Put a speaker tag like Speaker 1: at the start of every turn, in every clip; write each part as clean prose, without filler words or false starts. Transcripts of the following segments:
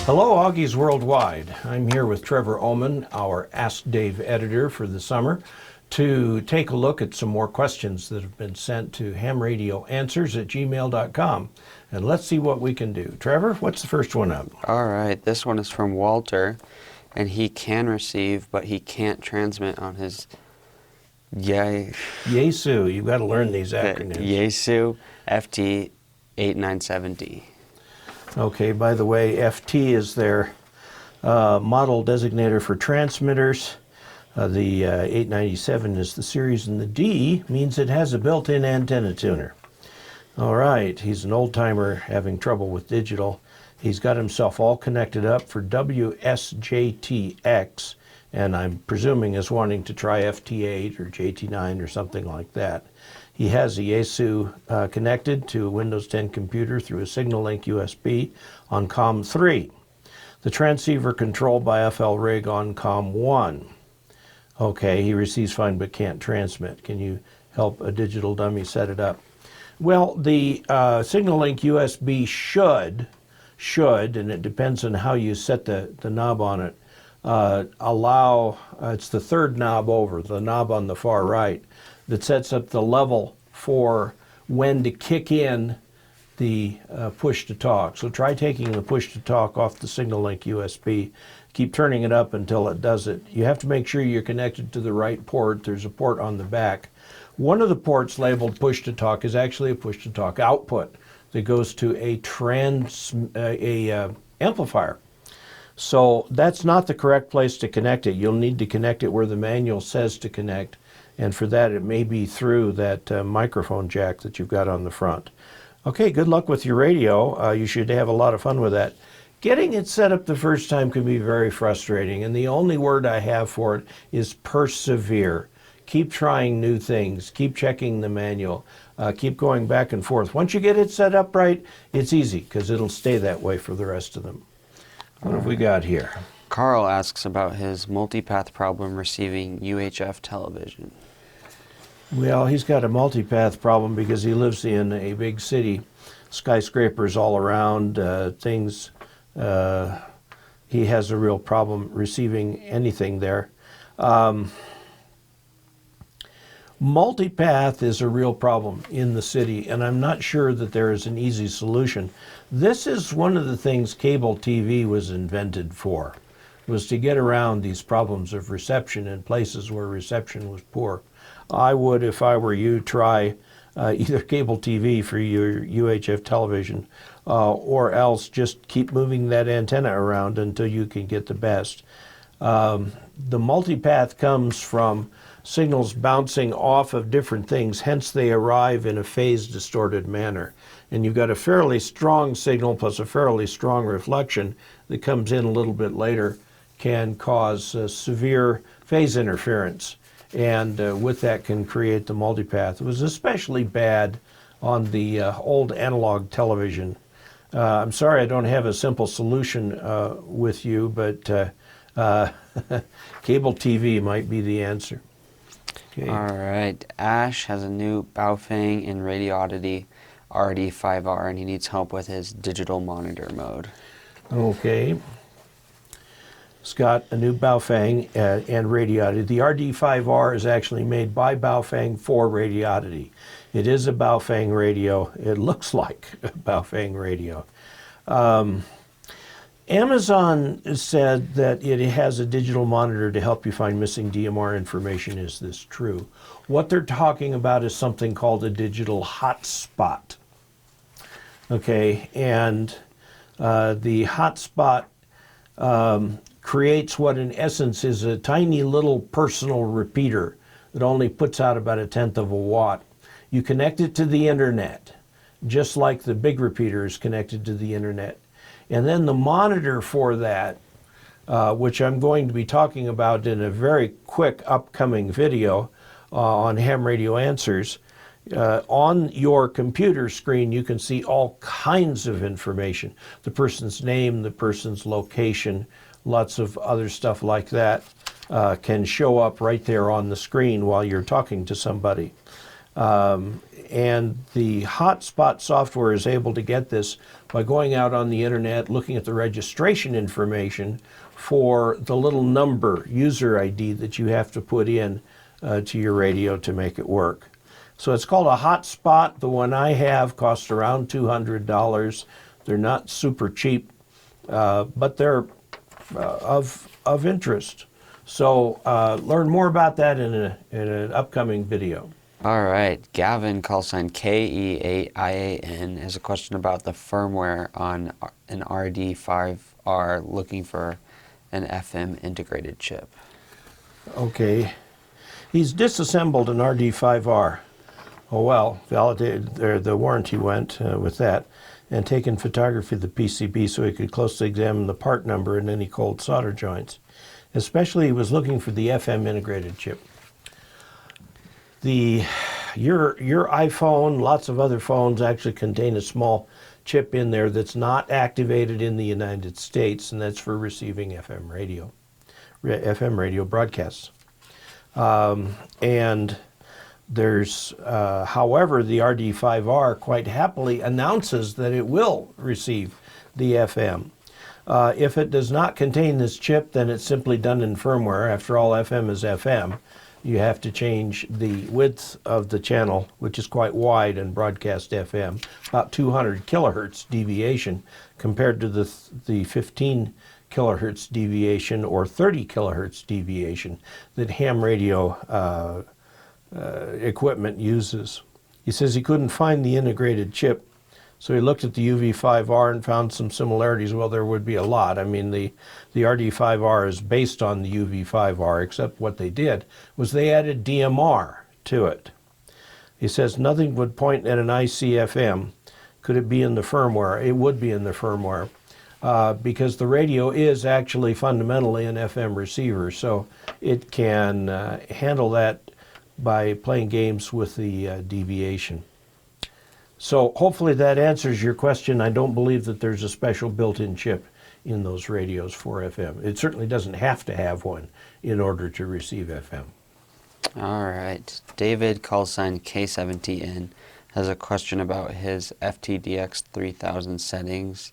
Speaker 1: Hello, Augies Worldwide. I'm here with Trevor Oman, our Ask Dave editor for the summer, to take a look at some more questions that have been sent to hamradioanswers@gmail.com. And let's see what we can do. Trevor, what's the first one up?
Speaker 2: All right, this one is from Walter, and he can receive, but he can't transmit on his
Speaker 1: Yaesu. You've got to learn these acronyms.
Speaker 2: Yaesu FT897D.
Speaker 1: Okay, by the way, FT is their model designator for transmitters. The 897 is the series, and the D means it has a built-in antenna tuner. All right, he's an old-timer having trouble with digital. He's got himself all connected up for WSJTX, and I'm presuming is wanting to try FT8 or JT9 or something like that. He has a Yaesu connected to a Windows 10 computer through a Signal Link USB on COM 3. The transceiver controlled by FL rig on COM 1. Okay, he receives fine but can't transmit. Can you help a digital dummy set it up? Well, the Signal Link USB should, and it depends on how you set the knob on it, allow, it's the third knob over, the knob on the far right, that sets up the level for when to kick in the push to talk. So try taking the push to talk off the Signal Link USB. Keep turning it up until it does it. You have to make sure you're connected to the right port. There's a port on the back. One of the ports labeled push to talk is actually a push to talk output that goes to a amplifier. So that's not the correct place to connect it. You'll need to connect it where the manual says to connect. And for that, it may be through that microphone jack that you've got on the front. Okay, good luck with your radio. You should have a lot of fun with that. Getting it set up the first time can be very frustrating, and the only word I have for it is persevere. Keep trying new things. Keep checking the manual. Keep going back and forth. Once you get it set up right, it's easy, because it'll stay that way for the rest of them. What have we got here?
Speaker 2: Carl asks about his multipath problem receiving UHF television.
Speaker 1: Well, he's got a multipath problem because he lives in a big city, skyscrapers all around, things. He has a real problem receiving anything there. Multipath is a real problem in the city, and I'm not sure that there is an easy solution. This is one of the things cable TV was invented for, was to get around these problems of reception in places where reception was poor. I would, if I were you, try either cable TV for your UHF television or else just keep moving that antenna around until you can get the best. The multipath comes from signals bouncing off of different things, hence they arrive in a phase distorted manner. And you've got a fairly strong signal plus a fairly strong reflection that comes in a little bit later, can cause severe phase interference. And with that can create the multipath. It was especially bad on the old analog television. I'm sorry I don't have a simple solution with you, but cable TV might be the answer. Okay.
Speaker 2: All right, Ash has a new Baofeng in Radioddity RD5R, and he needs help with his digital monitor mode.
Speaker 1: Okay. It's got a new Baofeng and Radioddity. The RD5R is actually made by Baofeng for Radioddity. It is a Baofeng radio. It looks like a Baofeng radio. Amazon said that it has a digital monitor to help you find missing DMR information. Is this true? What they're talking about is something called a digital hotspot. Okay, and the hotspot creates what in essence is a tiny little personal repeater that only puts out about 1/10 of a watt. You connect it to the internet, just like the big repeater is connected to the internet. And then the monitor for that, which I'm going to be talking about in a very quick upcoming video on Ham Radio Answers, on your computer screen you can see all kinds of information. The person's name, the person's location, lots of other stuff like that can show up right there on the screen while you're talking to somebody. And the Hotspot software is able to get this by going out on the internet, looking at the registration information for the little number, user ID, that you have to put in to your radio to make it work. So it's called a Hotspot. The one I have costs around $200. They're not super cheap, but they're of interest. So learn more about that in an upcoming video.
Speaker 2: All right, Gavin, call sign KE8IAN, has a question about the firmware on an RD5R, looking for an FM integrated chip.
Speaker 1: Okay, he's disassembled an RD5R. Oh well, validated, the warranty went with that, and taken photography of the PCB so he could closely examine the part number and any cold solder joints. Especially he was looking for the FM integrated chip. Your iPhone, lots of other phones actually contain a small chip in there that's not activated in the United States, and that's for receiving FM radio broadcasts. And there's, however, the RD5R quite happily announces that it will receive the FM. If it does not contain this chip, then it's simply done in firmware. After all, FM is FM. You have to change the width of the channel, which is quite wide in broadcast FM, about 200 kilohertz deviation compared to the 15 kilohertz deviation or 30 kilohertz deviation that ham radio equipment uses. He says he couldn't find the integrated chip, so he looked at the UV5R and found some similarities. Well, there would be a lot. I mean, the RD5R is based on the UV5R, except what they did was they added DMR to it. He says nothing would point at an ICFM. Could it be in the firmware? It would be in the firmware because the radio is actually fundamentally an FM receiver, so it can handle that by playing games with the deviation. So hopefully that answers your question. I don't believe that there's a special built-in chip in those radios for FM. It certainly doesn't have to have one in order to receive FM.
Speaker 2: All right, David, call sign K7TN, has a question about his FTDX 3000 settings,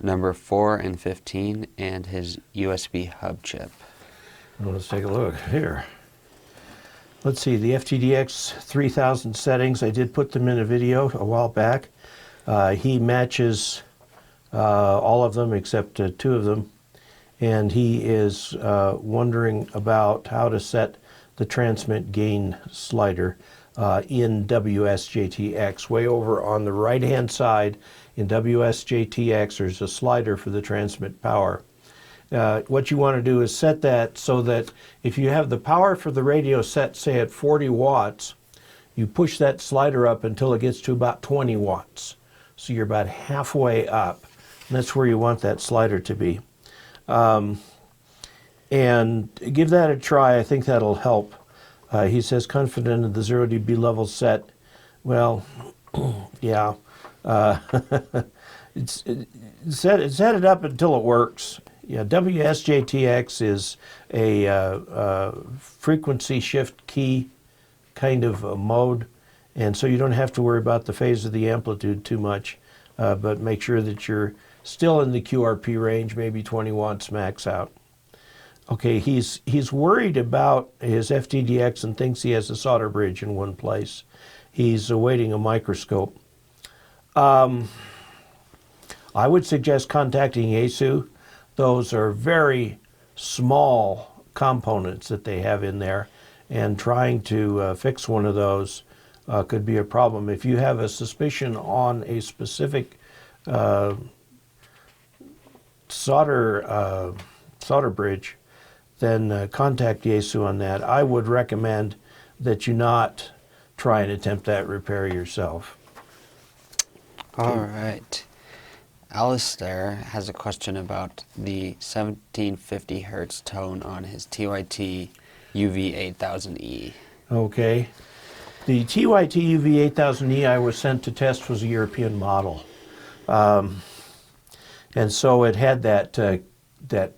Speaker 2: number 4 and 15, and his USB hub chip.
Speaker 1: Well, let's take a look here. Let's see, the FTDX 3000 settings, I did put them in a video a while back. He matches all of them except 2 of them. And he is wondering about how to set the transmit gain slider in WSJTX. Way over on the right-hand side in WSJTX, there's a slider for the transmit power. What you want to do is set that so that if you have the power for the radio set, say at 40 watts, you push that slider up until it gets to about 20 watts. So you're about halfway up. And that's where you want that slider to be. And give that a try. I think that'll help. He says confident in the 0 dB level set. Well, yeah. Set it up until it works. Yeah, WSJTX is a frequency shift key kind of mode, and so you don't have to worry about the phase of the amplitude too much, but make sure that you're still in the QRP range, maybe 20 watts max out. Okay, he's worried about his FTDX and thinks he has a solder bridge in one place. He's awaiting a microscope. I would suggest contacting Yaesu. Those are very small components that they have in there, and trying to fix one of those could be a problem. If you have a suspicion on a specific solder bridge, then contact Yaesu on that. I would recommend that you not try and attempt that repair yourself.
Speaker 2: All right. Alistair has a question about the 1750 hertz tone on his TYT UV8000E.
Speaker 1: Okay. The TYT UV8000E I was sent to test was a European model. And so it had that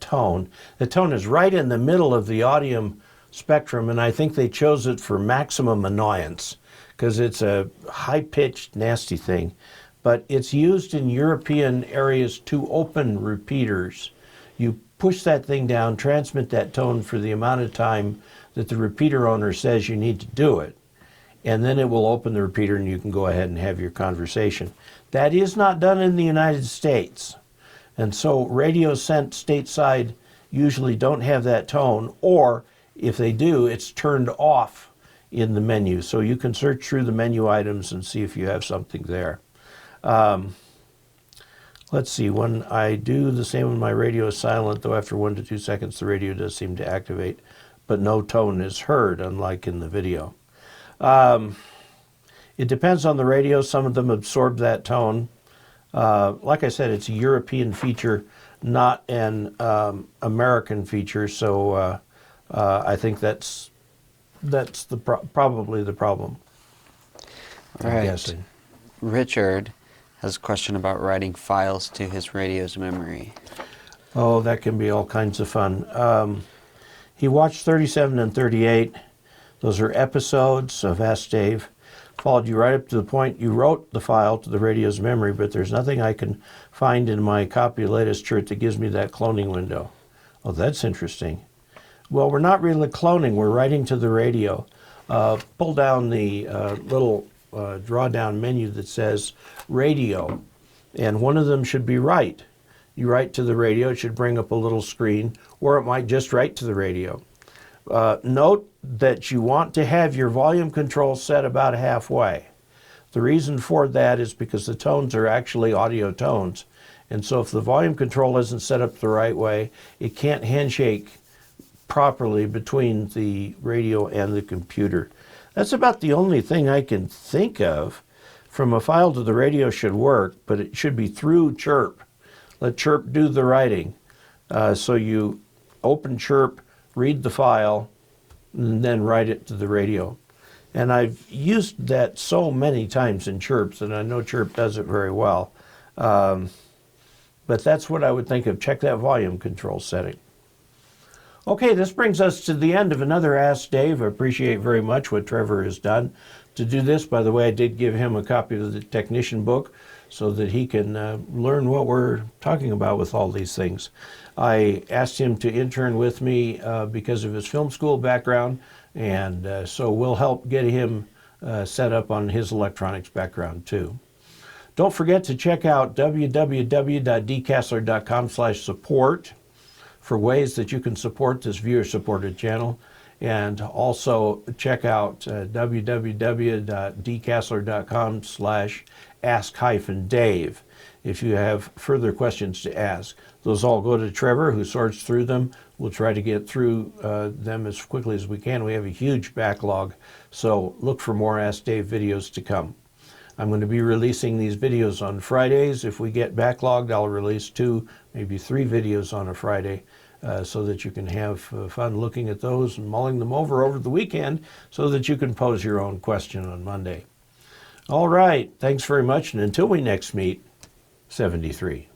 Speaker 1: tone. The tone is right in the middle of the audium spectrum, and I think they chose it for maximum annoyance because it's a high-pitched, nasty thing. But it's used in European areas to open repeaters. You push that thing down, transmit that tone for the amount of time that the repeater owner says you need to do it, and then it will open the repeater and you can go ahead and have your conversation. That is not done in the United States. And so radios sent stateside usually don't have that tone, or if they do, it's turned off in the menu. So you can search through the menu items and see if you have something there. Let's see, when I do the same when my radio is silent, though after 1 to 2 seconds the radio does seem to activate, but no tone is heard, unlike in the video. It depends on the radio. Some of them absorb that tone. Like I said, it's a European feature, not an American feature, so I think that's probably the problem.
Speaker 2: All right.
Speaker 1: I'm guessing.
Speaker 2: Richard has a question about writing files to his radio's memory.
Speaker 1: Oh, that can be all kinds of fun. He watched 37 and 38. Those are episodes of Ask Dave. Followed you right up to the point you wrote the file to the radio's memory, but there's nothing I can find in my copy of latest chart that gives me that cloning window. Oh, that's interesting. Well, we're not really cloning. We're writing to the radio. Pull down the little draw-down menu that says radio, and one of them should be write. You write to the radio, it should bring up a little screen, or it might just write to the radio. Note that you want to have your volume control set about halfway. The reason for that is because the tones are actually audio tones, and so if the volume control isn't set up the right way, it can't handshake properly between the radio and the computer. That's about the only thing I can think of. From a file to the radio should work, but it should be through Chirp. Let Chirp do the writing. So you open Chirp, read the file, and then write it to the radio. And I've used that so many times in Chirps, and I know Chirp does it very well. But that's what I would think of. Check that volume control setting. Okay, this brings us to the end of another Ask Dave. I appreciate very much what Trevor has done. To do this, by the way, I did give him a copy of the technician book so that he can learn what we're talking about with all these things. I asked him to intern with me because of his film school background, and so we'll help get him set up on his electronics background too. Don't forget to check out www.dcasler.com/support for ways that you can support this viewer-supported channel, and also check out www.dcasler.com/ask-dave if you have further questions to ask. Those all go to Trevor, who sorts through them. We'll try to get through them as quickly as we can. We have a huge backlog, so look for more Ask Dave videos to come. I'm going to be releasing these videos on Fridays. If we get backlogged, I'll release 2, maybe 3 videos on a Friday so that you can have fun looking at those and mulling them over the weekend so that you can pose your own question on Monday. All right, thanks very much, and until we next meet, 73.